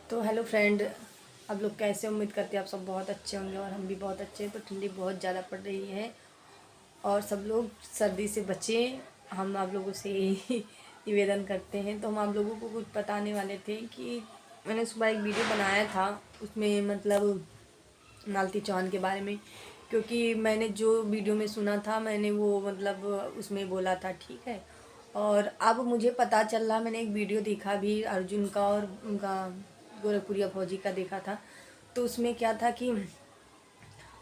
तो hello friend, आप लोग कैसे? उम्मीद करते हैं आप सब बहुत अच्छे होंगे और हम भी बहुत अच्छे हैं। तो ठंडी बहुत ज़्यादा पड़ रही है और सब लोग सर्दी से बचें, हम आप लोगों से यही निवेदन करते हैं। तो हम आप लोगों को कुछ बताने वाले थे कि मैंने सुबह एक वीडियो बनाया था, उसमें मतलब मालती चौहान के बारे में, क्योंकि मैंने जो वीडियो में सुना था मैंने वो मतलब उसमें बोला था, ठीक है। और अब मुझे पता चल रहा, मैंने एक वीडियो देखा भी अर्जुन का और उनका गोरखपुरिया फौजी का देखा था। तो उसमें क्या था कि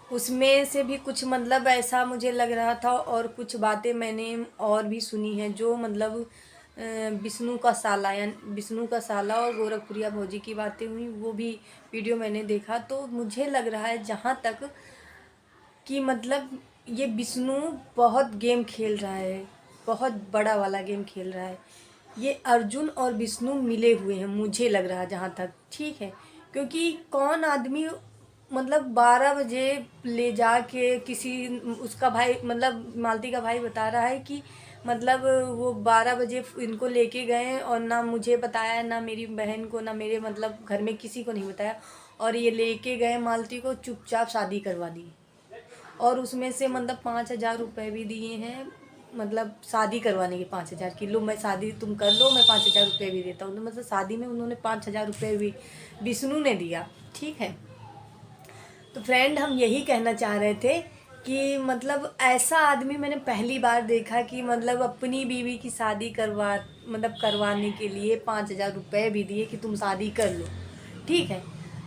उसमें से भी कुछ मतलब ऐसा मुझे लग रहा था और कुछ बातें मैंने और भी सुनी हैं जो मतलब विष्णु का साला यानी विष्णु का साला और गोरखपुरिया भौजी की बातें हुई, वो भी वीडियो मैंने देखा। तो मुझे लग रहा है जहाँ तक कि मतलब ये विष्णु बहुत गेम खेल रहा है, बहुत बड़ा वाला गेम खेल रहा है। ये अर्जुन और विष्णु मिले हुए हैं, मुझे लग रहा है जहाँ तक, ठीक है। क्योंकि कौन आदमी मतलब 12 बजे ले जाके किसी उसका भाई मतलब मालती का भाई बता रहा है कि मतलब वो 12 बजे इनको लेके गए और ना मुझे बताया, ना मेरी बहन को, ना मेरे मतलब घर में किसी को नहीं बताया, और ये लेके गए मालती को, चुपचाप शादी करवा दी। और उसमें से मतलब 5,000 रुपये भी दिए हैं, मतलब शादी करवाने के 5,000 की, लो मैं शादी तुम कर लो, मैं 5,000 रुपये भी देता हूँ। तो मतलब शादी में उन्होंने 5,000 रुपये भी विष्णु ने दिया, ठीक है। तो फ्रेंड, हम यही कहना चाह रहे थे कि मतलब ऐसा आदमी मैंने पहली बार देखा कि मतलब अपनी बीवी की शादी करवाने के लिए 5,000 रुपये भी दिए कि तुम शादी कर लो, ठीक है।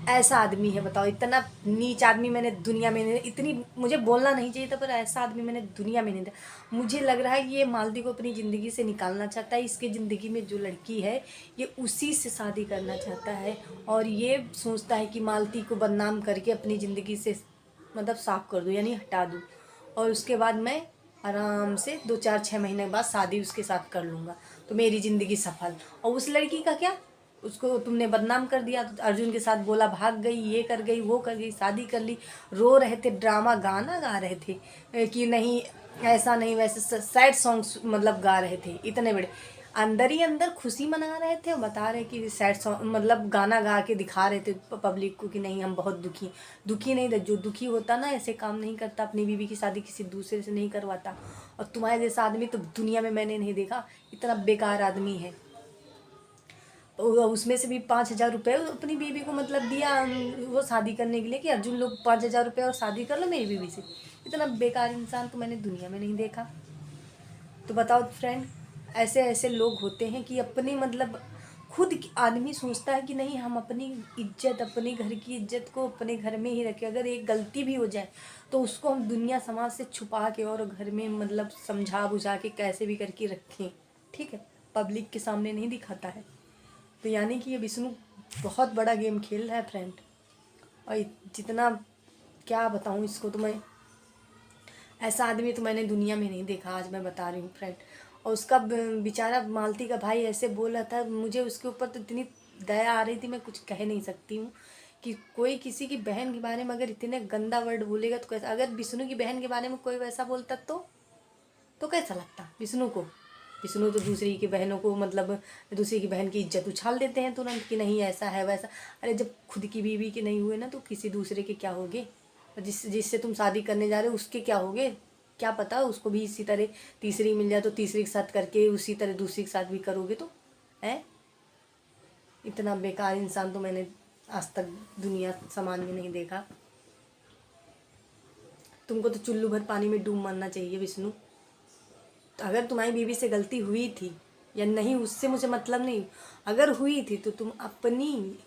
ऐसा आदमी है, बताओ। इतना नीच आदमी मैंने दुनिया में नहीं, इतनी मुझे बोलना नहीं चाहिए था, पर ऐसा आदमी मैंने दुनिया में नहीं देखा। मुझे लग रहा है कि ये मालती को अपनी ज़िंदगी से निकालना चाहता है। इसके ज़िंदगी में जो लड़की है ये उसी से शादी करना चाहता है, और ये सोचता है कि मालती को बदनाम करके अपनी ज़िंदगी से मतलब साफ कर दूँ, यानी हटा दूँ, और उसके बाद मैं आराम से 2 4 6 महीने के बाद शादी उसके साथ कर लूँगा, तो मेरी ज़िंदगी सफल। और उस लड़की का क्या, उसको तुमने बदनाम कर दिया, तो अर्जुन के साथ बोला, भाग गई, ये कर गई, वो कर गई, शादी कर ली, रो रहे थे, ड्रामा गाना गा रहे थे कि नहीं ऐसा नहीं वैसे, सैड सॉन्ग्स मतलब गा रहे थे इतने बड़े, अंदर ही अंदर खुशी मना रहे थे और बता रहे कि सैड सॉन्ग मतलब गाना गा के दिखा रहे थे पब्लिक को कि नहीं हम बहुत दुखी। दुखी नहीं थे, जो दुखी होता ना ऐसे काम नहीं करता, अपनी बीवी की शादी किसी दूसरे से नहीं करवाता। और तुम्हारे जैसा आदमी तो दुनिया में मैंने नहीं देखा, इतना बेकार आदमी है। उसमें से भी 5,000 रुपये अपनी बीवी को मतलब दिया वो शादी करने के लिए कि अर्जुन लोग 5,000 रुपये और शादी कर लो मेरी बीवी से। इतना बेकार इंसान तो मैंने दुनिया में नहीं देखा। तो बताओ फ्रेंड, ऐसे ऐसे लोग होते हैं कि अपनी मतलब खुद आदमी सोचता है कि नहीं हम अपनी इज्जत, अपने घर की इज्जत को अपने घर में ही रखें, अगर एक गलती भी हो जाए तो उसको हम दुनिया समाज से छुपा के और घर में मतलब समझा बुझा के कैसे भी करके रखें, ठीक है, पब्लिक के सामने नहीं दिखाता है। तो यानी कि ये विष्णु बहुत बड़ा गेम खेल रहा है फ्रेंड। और जितना क्या बताऊँ इसको, तो मैं ऐसा आदमी तो मैंने दुनिया में नहीं देखा, आज मैं बता रही हूँ फ्रेंड। और उसका बेचारा मालती का भाई ऐसे बोल रहा था, मुझे उसके ऊपर तो इतनी दया आ रही थी, मैं कुछ कह नहीं सकती हूँ कि कोई किसी की बहन के बारे में अगर इतने गंदा वर्ड बोलेगा तो कैसा, अगर विष्णु की बहन के बारे में कोई वैसा बोलता तो कैसा लगता विष्णु को। विष्णु तो दूसरी की बहनों को मतलब दूसरी की बहन की इज्जत उछाल देते हैं तुरंत कि नहीं ऐसा है वैसा। अरे जब खुद की बीवी के नहीं हुए ना, तो किसी दूसरे के क्या होगे। जिससे तुम शादी करने जा रहे हो उसके क्या होगे, क्या पता उसको भी इसी तरह तीसरी मिल जाए तो तीसरी के साथ करके उसी तरह दूसरी के साथ भी करोगे तो है। इतना बेकार इंसान तो मैंने आज तक दुनिया समाज में नहीं देखा। तुमको तो चुल्लू भर पानी में डूब मरना चाहिए विष्णु। तो अगर तुम्हारी बीवी से गलती हुई थी या नहीं उससे मुझे मतलब नहीं, अगर हुई थी तो तुम अपनी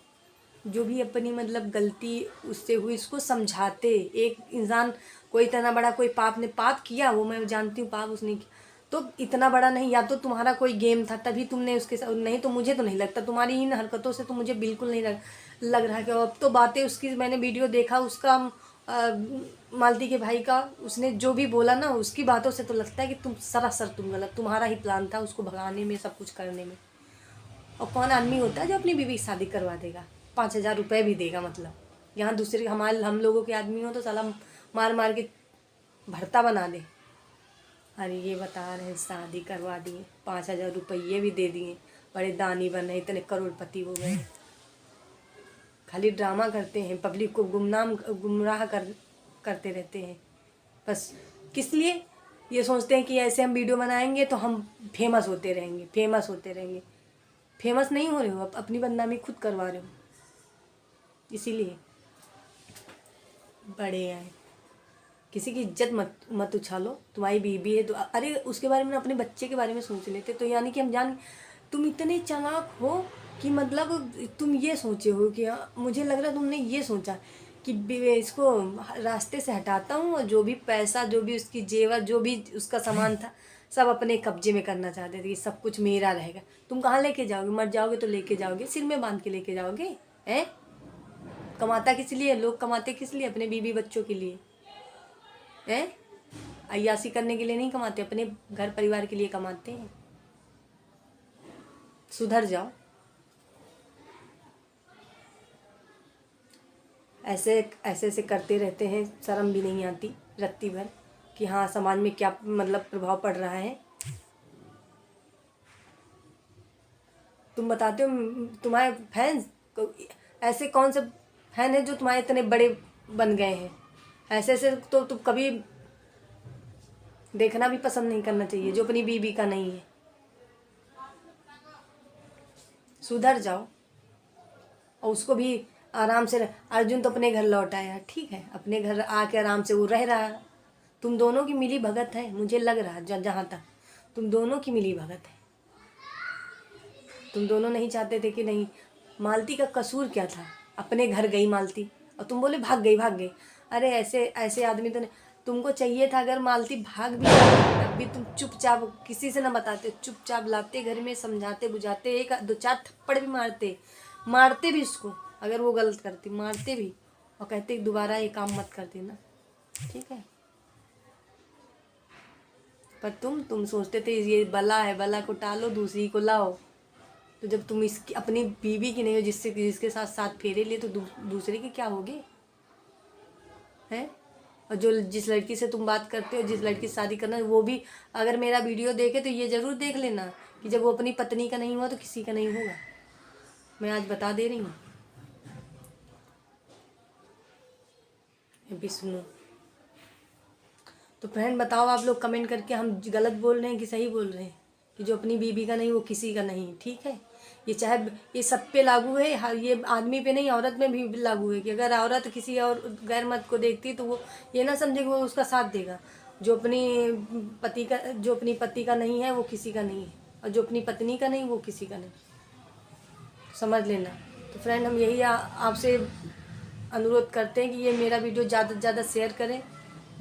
जो भी अपनी मतलब गलती उससे हुई उसको समझाते। एक इंसान कोई इतना बड़ा कोई पाप ने पाप किया, वो मैं जानती हूँ पाप उसने किया, तो इतना बड़ा नहीं, या तो तुम्हारा कोई गेम था तभी तुमने उसके साथ, नहीं तो मुझे तो नहीं लगता, तुम्हारी इन हरकतों से तो मुझे बिल्कुल नहीं लग रहा है कि अब तो बातें उसकी मैंने वीडियो देखा उसका मालती के भाई का, उसने जो भी बोला ना उसकी बातों से तो लगता है कि तुम सरासर तुम गलत, तुम्हारा ही प्लान था उसको भगाने में, सब कुछ करने में। और कौन आदमी होता है जो अपनी बीवी की शादी करवा देगा, 5,000 रुपये भी देगा, मतलब यहाँ दूसरे हमारे हम लोगों के आदमी हो तो साला मार मार के भरता बना दे। अरे ये बता रहे शादी करवा दिए, 5,000 रुपये भी दे दिए, बड़े दानी बन रहे, इतने करोड़पति हो गए। खाली ड्रामा करते हैं, पब्लिक को गुमराह करते रहते हैं। बस किस लिए? ये सोचते हैं कि ऐसे हम वीडियो बनाएंगे तो हम फेमस होते रहेंगे, फेमस होते रहेंगे। फेमस नहीं हो रहे हो, आप अपनी बदनामी खुद करवा रहे हो। इसीलिए बड़े आए, किसी की इज्जत मत उछालो। तुम्हारी बीबी है तो अरे उसके बारे में, अपने बच्चे के बारे में सोच लेते तो यानी कि हम जान, तुम इतने चालाक हो कि मतलब तुम ये सोचे हो कि मुझे लग रहा है तुमने ये सोचा कि इसको रास्ते से हटाता हूँ और जो भी पैसा, जो भी उसकी जेवर, जो भी उसका सामान था सब अपने कब्जे में करना चाहते थे कि सब कुछ मेरा रहेगा। तुम कहाँ लेके जाओगे? मर जाओगे तो लेके जाओगे, सिर में बांध के लेके जाओगे? हैं? कमाता किस लिए? लोग कमाते किस लिए? अपने बीबी बच्चों के लिए। हैं? अय्यासी करने के लिए नहीं कमाते, अपने घर परिवार के लिए कमाते हैं। सुधर जाओ। ऐसे ऐसे करते रहते हैं, शर्म भी नहीं आती रत्ती भर कि हाँ समाज में क्या मतलब प्रभाव पड़ रहा है। तुम बताते हो तुम्हारे फैंस, ऐसे कौन से फैन है जो तुम्हारे इतने बड़े बन गए हैं? ऐसे तो तुम कभी देखना भी पसंद नहीं करना चाहिए जो अपनी बीबी का नहीं है। सुधर जाओ। और उसको भी आराम से अर्जुन तो अपने घर लौट आया, ठीक है, अपने घर आके आराम से वो रह रहा है। तुम दोनों की मिली भगत है, मुझे लग रहा है जहाँ तक तुम दोनों की मिली भगत है। तुम दोनों नहीं चाहते थे कि नहीं। मालती का कसूर क्या था? अपने घर गई मालती और तुम बोले भाग गई। अरे ऐसे ऐसे आदमी तो नहीं। तुमको चाहिए था अगर मालती भाग भी जाती तब भी तुम चुपचाप किसी से ना बताते, चुपचाप लाते घर में, समझाते बुझाते, एक दो चार थप्पड़ भी मारते भी उसको, अगर वो गलत करती मारते भी और कहते दोबारा ये काम मत कर देना, ठीक है। पर तुम सोचते थे ये बला है, बला को टालो दूसरी को लाओ। तो जब तुम इसकी अपनी बीवी की नहीं हो, जिसके साथ फेरे लिए, तो दूसरे के क्या होगे? हैं? और जिस लड़की से तुम बात करते हो, जिस लड़की से शादी करना है, वो भी अगर मेरा वीडियो देखे तो ये ज़रूर देख लेना कि जब वो अपनी पत्नी का नहीं हुआ तो किसी का नहीं होगा। मैं आज बता दे रही हूँ, भी सुनो। तो फ्रेंड बताओ आप लोग कमेंट करके, हम गलत बोल रहे हैं कि सही बोल रहे हैं कि जो अपनी बीबी का नहीं वो किसी का नहीं, ठीक है। ये चाहे ये सब पे लागू है, ये आदमी पे नहीं औरत में भी लागू है कि अगर औरत किसी और गैर मर्द को देखती तो वो ये ना समझे कि वो उसका साथ देगा। जो अपनी पति का नहीं है वो किसी का नहीं है, और जो अपनी पत्नी का नहीं वो किसी का नहीं, समझ लेना। तो फ्रेंड हम यही आपसे अनुरोध करते हैं कि ये मेरा वीडियो ज़्यादा से ज़्यादा शेयर करें,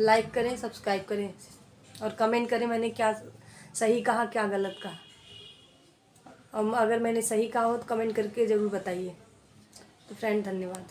लाइक करें, सब्सक्राइब करें और कमेंट करें मैंने क्या सही कहा क्या गलत कहा। अगर मैंने सही कहा हो तो कमेंट करके ज़रूर बताइए। तो फ्रेंड धन्यवाद।